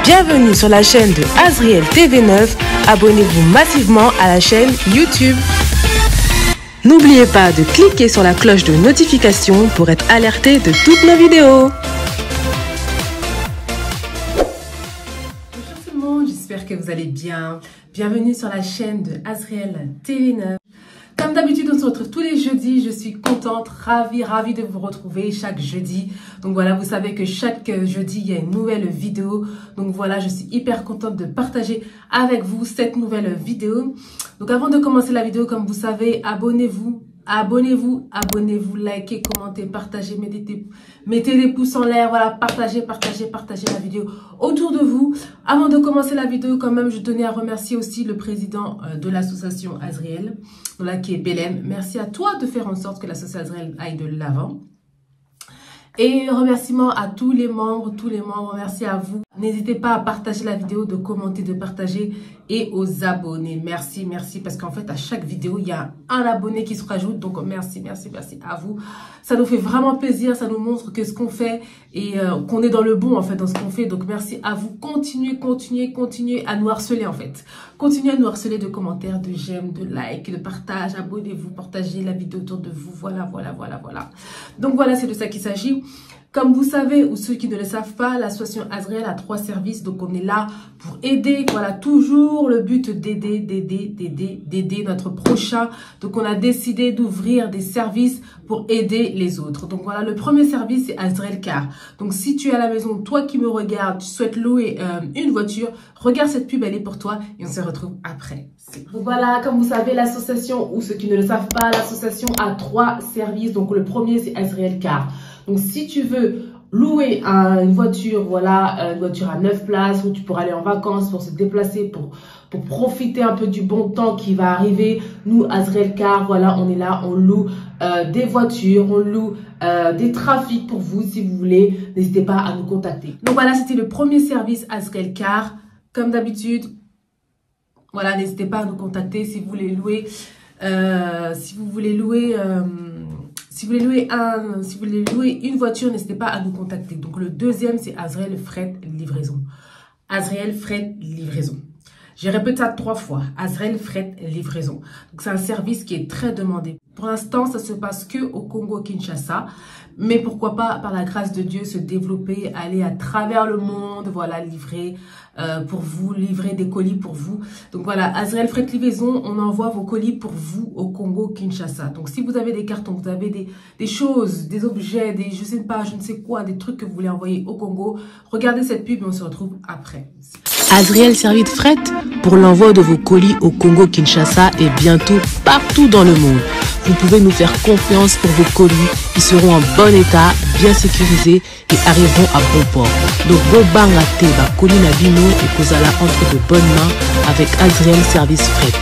Bienvenue sur la chaîne de Azriel TV9. Abonnez-vous massivement à la chaîne YouTube. N'oubliez pas de cliquer sur la cloche de notification pour être alerté de toutes nos vidéos. Bonjour tout le monde, j'espère que vous allez bien. Bienvenue sur la chaîne de Azriel TV9. Comme d'habitude, on se retrouve tous les jeudis. Je suis contente, ravie de vous retrouver chaque jeudi. Donc voilà, vous savez que chaque jeudi, il y a une nouvelle vidéo. Donc voilà, je suis hyper contente de partager avec vous cette nouvelle vidéo. Donc avant de commencer la vidéo, comme vous savez, abonnez-vous, likez, commentez, partagez, mettez des pouces en l'air, voilà, partagez la vidéo autour de vous. Avant de commencer la vidéo, quand même, je tenais à remercier aussi le président de l'association Azriel, voilà, qui est Belém. Merci à toi de faire en sorte que l'association Azriel aille de l'avant. Et remerciements à tous les membres, merci à vous. N'hésitez pas à partager la vidéo, de commenter, de partager et aux abonnés. Merci, parce qu'en fait, à chaque vidéo, il y a un abonné qui se rajoute. Donc, merci à vous. Ça nous fait vraiment plaisir, ça nous montre que ce qu'on fait et qu'on est dans le bon, en fait, dans ce qu'on fait. Donc, merci à vous. Continuez à nous harceler, en fait. Continuez à nous harceler de commentaires, de j'aime, de likes, de partage. Abonnez-vous, partagez la vidéo autour de vous. Voilà. Donc, voilà, c'est de ça qu'il s'agit. Comme vous savez, ou ceux qui ne le savent pas, l'association Azriel a 3 services. Donc, on est là pour aider. Voilà, toujours le but d'aider notre prochain. Donc, on a décidé d'ouvrir des services pour aider les autres. Donc, voilà, le premier service, c'est Azriel Car. Donc, si tu es à la maison, toi qui me regardes, tu souhaites louer une voiture, regarde cette pub, elle est pour toi et on se retrouve après. Donc, voilà, comme vous savez, l'association, ou ceux qui ne le savent pas, l'association a 3 services. Donc, le premier, c'est Azriel Car. Donc, si tu veux louer une voiture, voilà, une voiture à 9 places où tu pourras aller en vacances pour se déplacer, pour profiter un peu du bon temps qui va arriver, nous, Azriel Car, voilà, on est là, on loue des voitures, on loue des trafics pour vous, si vous voulez. N'hésitez pas à nous contacter. Donc, voilà, c'était le premier service Azriel Car. Comme d'habitude, voilà, n'hésitez pas à nous contacter si vous voulez louer, si vous voulez louer une voiture, n'hésitez pas à nous contacter. Donc, le deuxième, c'est Azriel Fret Livraison. Azriel Fret Livraison. J'ai répété ça 3 fois. Azriel Fret Livraison. Donc, c'est un service qui est très demandé. Pour l'instant, ça se passe que au Congo-Kinshasa. Mais pourquoi pas, par la grâce de Dieu, se développer, aller à travers le monde, voilà, livrer pour vous, livrer des colis pour vous. Donc voilà, Azriel Fret Livraison, on envoie vos colis pour vous au Congo-Kinshasa. Donc si vous avez des cartons, vous avez des choses, des objets, je ne sais quoi, des trucs que vous voulez envoyer au Congo, regardez cette pub et on se retrouve après. Azriel Service Fret pour l'envoi de vos colis au Congo-Kinshasa et bientôt partout dans le monde. Vous pouvez nous faire confiance pour vos colis qui seront en bon état, bien sécurisés et arriveront à bon port. Donc, Bobanga Teba, colis Nabino et Kozala entre de bonnes mains avec Azriel Service Fret.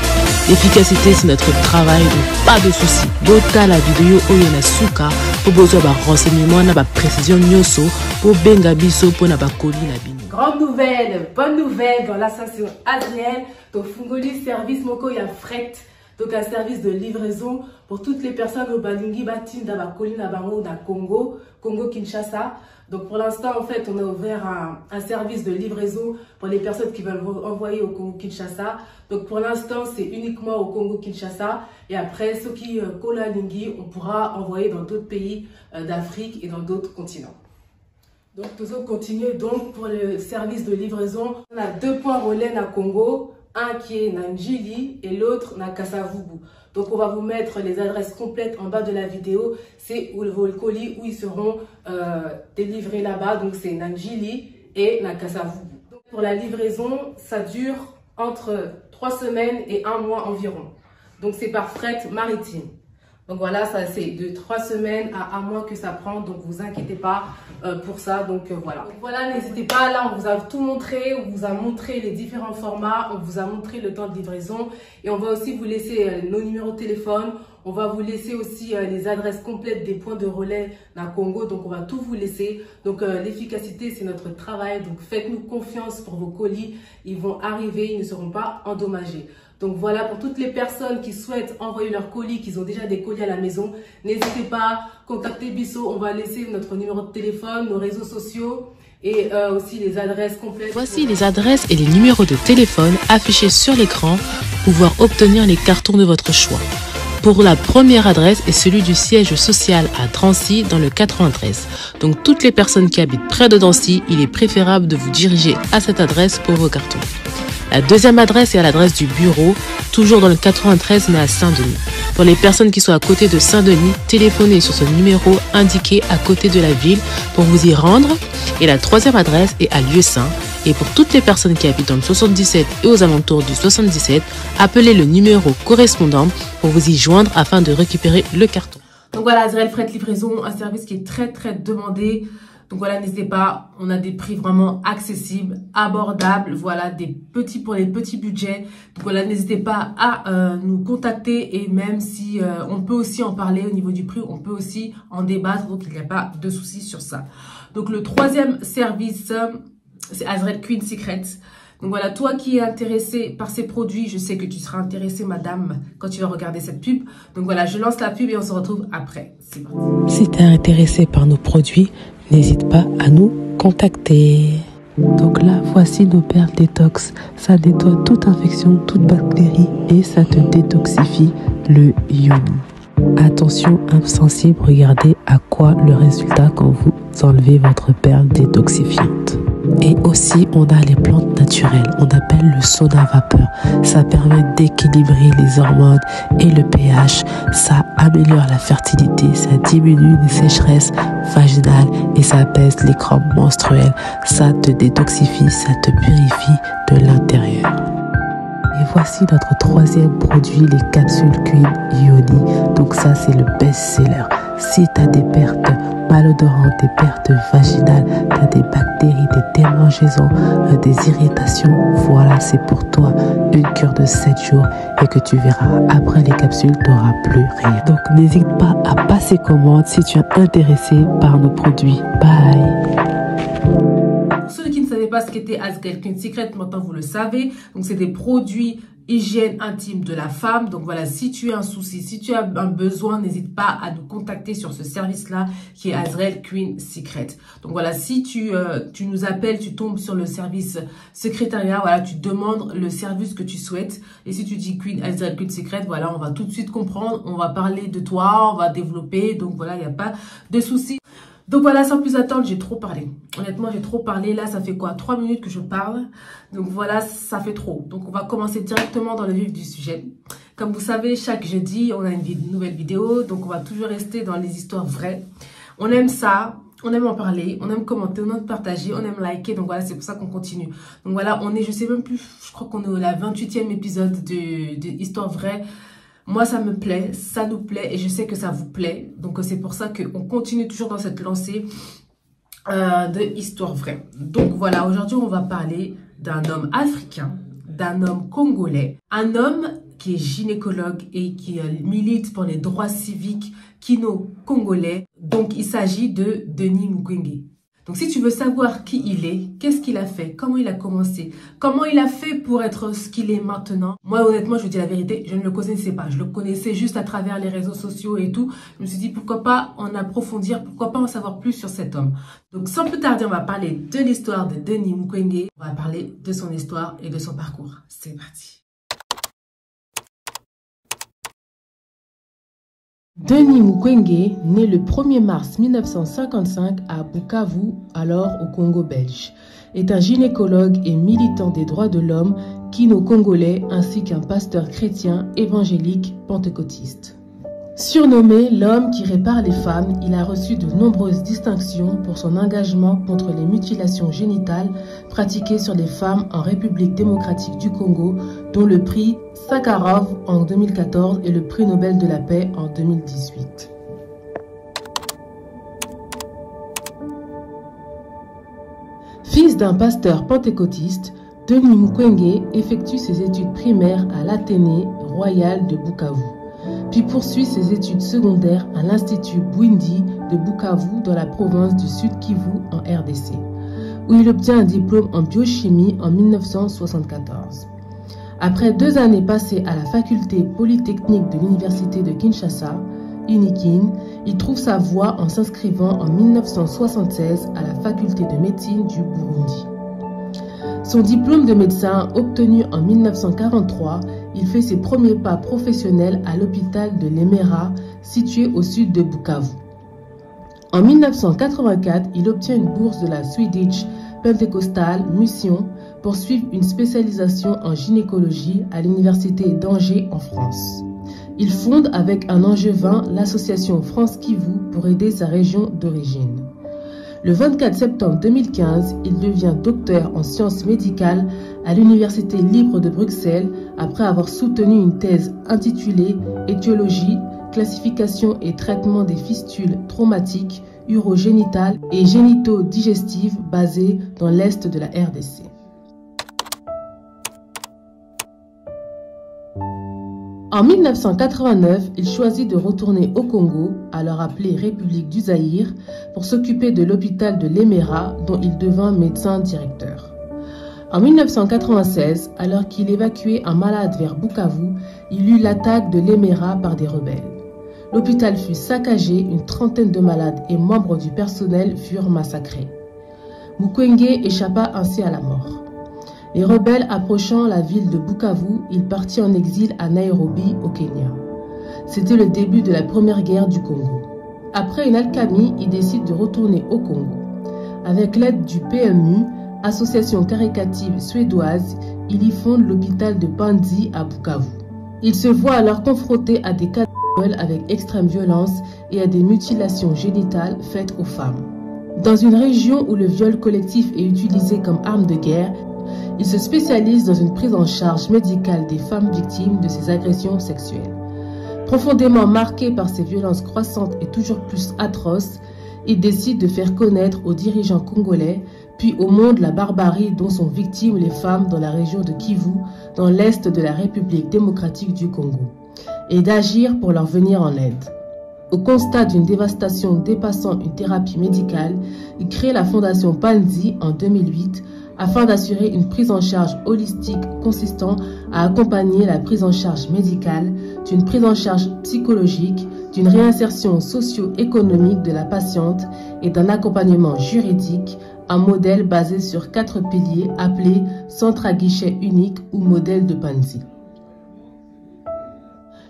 L'efficacité, c'est notre travail, donc pas de soucis. Bota la vidéo Oyona Suka pour besoin de renseignements, na précision nyoso pour benga biso pour na colis Nabino. Grande nouvelle, bonne nouvelle dans l'association Azriel. Donc, Fungoli Service Moko ya Fret. Donc, un service de livraison pour toutes les personnes au Balingi Batin, dans Colina Bango, dans Congo-Kinshasa. Donc, pour l'instant, en fait, on a ouvert un service de livraison pour les personnes qui veulent envoyer au Congo-Kinshasa. Donc, pour l'instant, c'est uniquement au Congo-Kinshasa. Et après, ceux qui Kola-Lingi, on pourra envoyer dans d'autres pays d'Afrique et dans d'autres continents. Donc, nous allons continuer donc pour le service de livraison. On a 2 points relais à Congo. Un qui est Nanjili et l'autre na Kasavubu. Donc, on va vous mettre les adresses complètes en bas de la vidéo. C'est vos colis où ils seront délivrés là-bas. Donc, c'est Nanjili et na Kasavubu. Donc, pour la livraison, ça dure entre 3 semaines et 1 mois environ. Donc, c'est par fret maritime. Donc voilà, ça c'est de 3 semaines à 1 mois que ça prend, donc vous inquiétez pas pour ça. Donc voilà. Donc voilà, n'hésitez pas, là on vous a tout montré, on vous a montré les différents formats, on vous a montré le temps de livraison et on va aussi vous laisser nos numéros de téléphone, on va vous laisser aussi les adresses complètes des points de relais dans le Congo, donc on va tout vous laisser. Donc l'efficacité c'est notre travail, donc faites-nous confiance pour vos colis, ils vont arriver, ils ne seront pas endommagés. Donc voilà, pour toutes les personnes qui souhaitent envoyer leurs colis, qui ont déjà des colis à la maison, n'hésitez pas, contactez Bisso. On va laisser notre numéro de téléphone, nos réseaux sociaux et aussi les adresses complètes. Voici les adresses et les numéros de téléphone affichés sur l'écran pour pouvoir obtenir les cartons de votre choix. Pour la première adresse est celui du siège social à Drancy dans le 93. Donc toutes les personnes qui habitent près de Drancy, il est préférable de vous diriger à cette adresse pour vos cartons. La deuxième adresse est à l'adresse du bureau, toujours dans le 93 mais à Saint-Denis. Pour les personnes qui sont à côté de Saint-Denis, téléphonez sur ce numéro indiqué à côté de la ville pour vous y rendre. Et la troisième adresse est à Lieu-Saint. Et pour toutes les personnes qui habitent dans le 77 et aux alentours du 77, appelez le numéro correspondant pour vous y joindre afin de récupérer le carton. Donc voilà, Azriel Fret Livraison, un service qui est très demandé. Donc voilà, n'hésitez pas, on a des prix vraiment accessibles, abordables, voilà, pour les petits budgets. Donc voilà, n'hésitez pas à nous contacter et même si on peut aussi en parler au niveau du prix, on peut aussi en débattre, donc il n'y a pas de souci sur ça. Donc le troisième service, c'est Azriel Queen Secret. Donc voilà, toi qui es intéressé par ces produits, je sais que tu seras intéressée, madame, quand tu vas regarder cette pub. Donc voilà, je lance la pub et on se retrouve après. C'est parti. Si tu es intéressé par nos produits, n'hésite pas à nous contacter. Donc là, voici nos perles détox. Ça nettoie toute infection, toute bactérie et ça te détoxifie le yoni. Attention, âme sensible, regardez à quoi le résultat quand vous enlevez votre perle détoxifiante. Et aussi, on a les plantes naturelles, on appelle le sauna vapeur. Ça permet d'équilibrer les hormones et le pH. Ça améliore la fertilité, ça diminue les sécheresses vaginales et ça apaise les crampes menstruelles. Ça te détoxifie, ça te purifie de l'intérieur. Et voici notre troisième produit, les capsules Queen Yoni. Donc ça, c'est le best-seller. Si tu as des pertes malodorantes, des pertes vaginales, tu as des bactéries, des démangeaisons, des irritations, voilà, c'est pour toi une cure de 7 jours et que tu verras, après les capsules, tu n'auras plus rien. Donc n'hésite pas à passer commande si tu es intéressé par nos produits. Bye! Pour ceux qui ne savaient pas ce qu'était Azriel Queen Secret, maintenant vous le savez. Donc c'est des produits hygiène intime de la femme. Donc voilà, si tu as un souci, si tu as un besoin, n'hésite pas à nous contacter sur ce service-là qui est Azriel Queen Secret. Donc voilà, si tu nous appelles, tu tombes sur le service secrétariat, voilà, tu demandes le service que tu souhaites. Et si tu dis Azriel Queen Secret, voilà, on va tout de suite comprendre, on va parler de toi, on va développer. Donc voilà, il n'y a pas de souci. Donc voilà, sans plus attendre, j'ai trop parlé. Honnêtement, j'ai trop parlé. Là, ça fait quoi? 3 minutes que je parle. Donc voilà, ça fait trop. Donc on va commencer directement dans le vif du sujet. Comme vous savez, chaque jeudi, on a une nouvelle vidéo. Donc on va toujours rester dans les histoires vraies. On aime ça. On aime en parler, on aime commenter, on aime partager, on aime liker. Donc voilà, c'est pour ça qu'on continue. Donc voilà, on est, je sais même plus, je crois qu'on est au 28e épisode de Histoire Vraie. Moi, ça me plaît, ça nous plaît et je sais que ça vous plaît. Donc, c'est pour ça qu'on continue toujours dans cette lancée de Histoire Vraie. Donc, voilà, aujourd'hui, on va parler d'un homme africain, d'un homme congolais, un homme qui est gynécologue et qui milite pour les droits civiques kino-congolais. Donc, il s'agit de Denis Mukwege. Donc, si tu veux savoir qui il est, qu'est-ce qu'il a fait, comment il a commencé, comment il a fait pour être ce qu'il est maintenant. Moi, honnêtement, je vous dis la vérité, je ne le connaissais pas. Je le connaissais juste à travers les réseaux sociaux et tout. Je me suis dit, pourquoi pas en approfondir, pourquoi pas en savoir plus sur cet homme. Donc, sans plus tarder, on va parler de l'histoire de Denis Mukwege. On va parler de son histoire et de son parcours. C'est parti. Denis Mukwege, né le 1er mars 1955 à Bukavu, alors au Congo belge, est un gynécologue et militant des droits de l'homme kino-congolais ainsi qu'un pasteur chrétien évangélique pentecôtiste. Surnommé l'homme qui répare les femmes, il a reçu de nombreuses distinctions pour son engagement contre les mutilations génitales pratiquées sur les femmes en République démocratique du Congo, dont le prix Sakharov en 2014 et le prix Nobel de la paix en 2018. Fils d'un pasteur pentecôtiste, Denis Mukwege effectue ses études primaires à l'Athénée royal de Bukavu, puis poursuit ses études secondaires à l'Institut Bwindi de Bukavu dans la province du Sud Kivu en RDC, où il obtient un diplôme en biochimie en 1974. Après 2 années passées à la faculté polytechnique de l'université de Kinshasa, UNIKIN, il trouve sa voie en s'inscrivant en 1976 à la faculté de médecine du Burundi. Son diplôme de médecin obtenu en 1943, il fait ses premiers pas professionnels à l'hôpital de Lemera, situé au sud de Bukavu. En 1984, il obtient une bourse de la Swedish Pentecostal Mission pour suivre une spécialisation en gynécologie à l'université d'Angers en France. Il fonde avec un Angevin l'association France Kivu pour aider sa région d'origine. Le 24 septembre 2015, il devient docteur en sciences médicales à l'Université libre de Bruxelles après avoir soutenu une thèse intitulée « Étiologie, classification et traitement des fistules traumatiques, urogénitales et génito-digestives » basée dans l'Est de la RDC. En 1989, il choisit de retourner au Congo, alors appelé République du Zaïre, pour s'occuper de l'hôpital de Lemera, dont il devint médecin directeur. En 1996, alors qu'il évacuait un malade vers Bukavu, il eut l'attaque de Lemera par des rebelles. L'hôpital fut saccagé, une trentaine de malades et membres du personnel furent massacrés. Mukwege échappa ainsi à la mort. Les rebelles approchant la ville de Bukavu, il partit en exil à Nairobi, au Kenya. C'était le début de la première guerre du Congo. Après une alchimie, il décide de retourner au Congo. Avec l'aide du PMU, association caritative suédoise, il y fonde l'hôpital de Panzi à Bukavu. Il se voit alors confronté à des cas de viol avec extrême violence et à des mutilations génitales faites aux femmes. Dans une région où le viol collectif est utilisé comme arme de guerre, il se spécialise dans une prise en charge médicale des femmes victimes de ces agressions sexuelles. Profondément marqué par ces violences croissantes et toujours plus atroces, il décide de faire connaître aux dirigeants congolais, puis au monde la barbarie dont sont victimes les femmes dans la région de Kivu, dans l'est de la République démocratique du Congo, et d'agir pour leur venir en aide. Au constat d'une dévastation dépassant une thérapie médicale, il crée la fondation Panzi en 2008 afin d'assurer une prise en charge holistique consistant à accompagner la prise en charge médicale, d'une prise en charge psychologique, d'une réinsertion socio-économique de la patiente et d'un accompagnement juridique, un modèle basé sur 4 piliers appelés centre à guichet unique ou modèle de Panzi.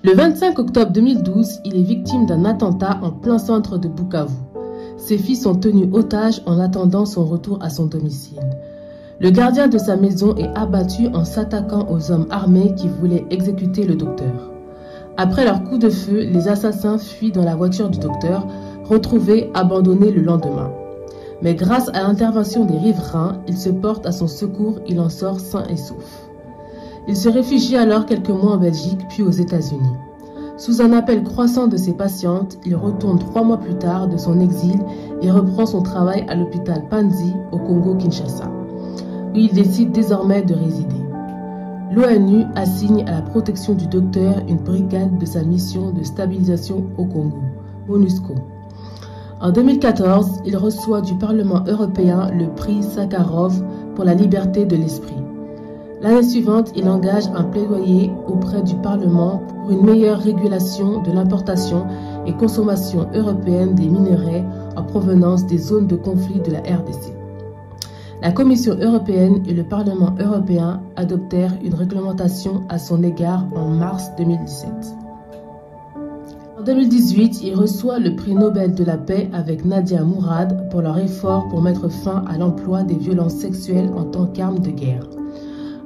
Le 25 octobre 2012, il est victime d'un attentat en plein centre de Bukavu. Ses filles sont tenues otages en attendant son retour à son domicile. Le gardien de sa maison est abattu en s'attaquant aux hommes armés qui voulaient exécuter le docteur. Après leur coup de feu, les assassins fuient dans la voiture du docteur, retrouvés abandonnés le lendemain. Mais grâce à l'intervention des riverains, il se porte à son secours, il en sort sain et sauf. Il se réfugie alors quelques mois en Belgique, puis aux États-Unis. Sous un appel croissant de ses patientes, il retourne 3 mois plus tard de son exil et reprend son travail à l'hôpital Panzi au Congo-Kinshasa, où il décide désormais de résider. L'ONU assigne à la protection du docteur une brigade de sa mission de stabilisation au Congo, MONUSCO. En 2014, il reçoit du Parlement européen le prix Sakharov pour la liberté de l'esprit. L'année suivante, il engage un plaidoyer auprès du Parlement pour une meilleure régulation de l'importation et consommation européenne des minerais en provenance des zones de conflit de la RDC. La Commission européenne et le Parlement européen adoptèrent une réglementation à son égard en mars 2017. En 2018, il reçoit le prix Nobel de la paix avec Nadia Mourad pour leur effort pour mettre fin à l'emploi des violences sexuelles en tant qu'arme de guerre.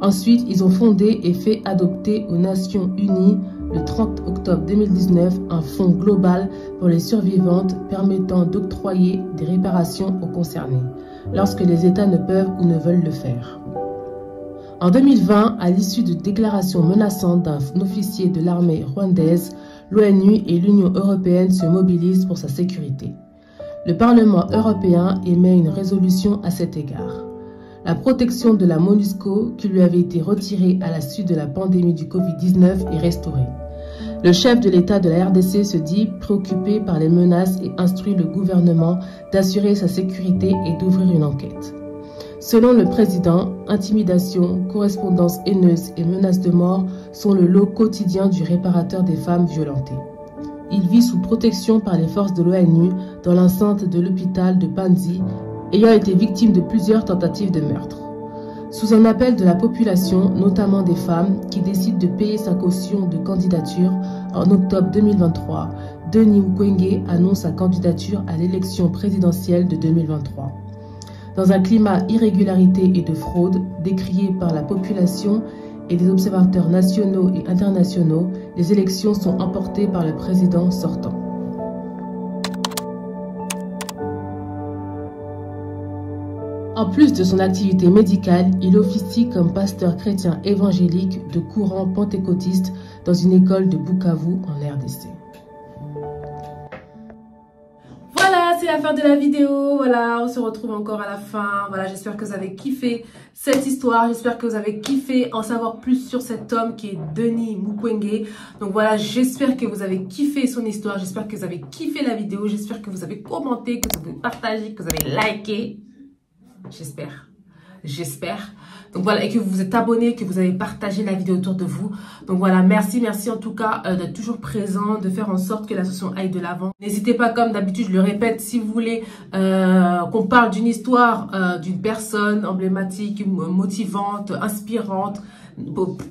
Ensuite, ils ont fondé et fait adopter aux Nations Unies le 30 octobre 2019 un fonds global pour les survivantes permettant d'octroyer des réparations aux concernés, lorsque les États ne peuvent ou ne veulent le faire. En 2020, à l'issue de déclarations menaçantes d'un officier de l'armée rwandaise, l'ONU et l'Union européenne se mobilisent pour sa sécurité. Le Parlement européen émet une résolution à cet égard. La protection de la MONUSCO, qui lui avait été retirée à la suite de la pandémie du Covid-19, est restaurée. Le chef de l'État de la RDC se dit préoccupé par les menaces et instruit le gouvernement d'assurer sa sécurité et d'ouvrir une enquête. Selon le président, intimidation, correspondance haineuse et menaces de mort sont le lot quotidien du réparateur des femmes violentées. Il vit sous protection par les forces de l'ONU dans l'enceinte de l'hôpital de Panzi, ayant été victime de plusieurs tentatives de meurtre. Sous un appel de la population, notamment des femmes, qui décident de payer sa caution de candidature, en octobre 2023, Denis Mukwege annonce sa candidature à l'élection présidentielle de 2023. Dans un climat d'irrégularité et de fraude décrié par la population et les observateurs nationaux et internationaux, les élections sont emportées par le président sortant. En plus de son activité médicale, il officie comme pasteur chrétien évangélique de courant pentecôtiste dans une école de Bukavu en RDC. Voilà, c'est la fin de la vidéo. Voilà, on se retrouve encore à la fin. Voilà, j'espère que vous avez kiffé cette histoire. J'espère que vous avez kiffé en savoir plus sur cet homme qui est Denis Mukwege. Donc voilà, j'espère que vous avez kiffé son histoire. J'espère que vous avez kiffé la vidéo. J'espère que vous avez commenté, que vous avez partagé, que vous avez liké. J'espère. Donc voilà, et que vous vous êtes abonné, que vous avez partagé la vidéo autour de vous. Donc voilà, merci en tout cas d'être toujours présent, de faire en sorte que l'association aille de l'avant. N'hésitez pas, comme d'habitude, je le répète, si vous voulez qu'on parle d'une histoire, d'une personne emblématique, motivante, inspirante,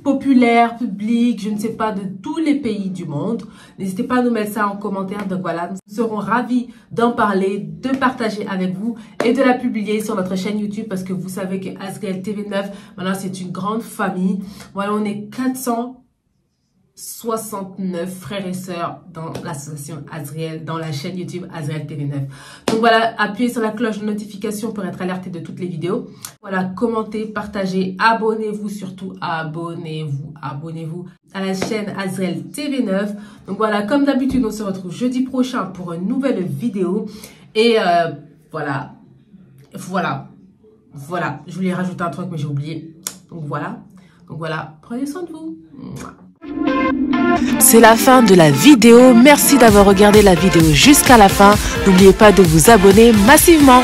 populaire, public, je ne sais pas, de tous les pays du monde. N'hésitez pas à nous mettre ça en commentaire. Donc voilà, nous serons ravis d'en parler, de partager avec vous et de la publier sur notre chaîne YouTube parce que vous savez que Azriel TV9, maintenant c'est une grande famille. Voilà, on est 469 frères et sœurs dans l'association Azriel, dans la chaîne YouTube Azriel TV9. Donc voilà, appuyez sur la cloche de notification pour être alerté de toutes les vidéos. Voilà, commentez, partagez, abonnez-vous surtout, abonnez-vous à la chaîne Azriel TV9. Donc voilà, comme d'habitude, on se retrouve jeudi prochain pour une nouvelle vidéo. Et voilà, je voulais rajouter un truc mais j'ai oublié. Donc voilà, prenez soin de vous. C'est la fin de la vidéo. Merci d'avoir regardé la vidéo jusqu'à la fin. N'oubliez pas de vous abonner massivement.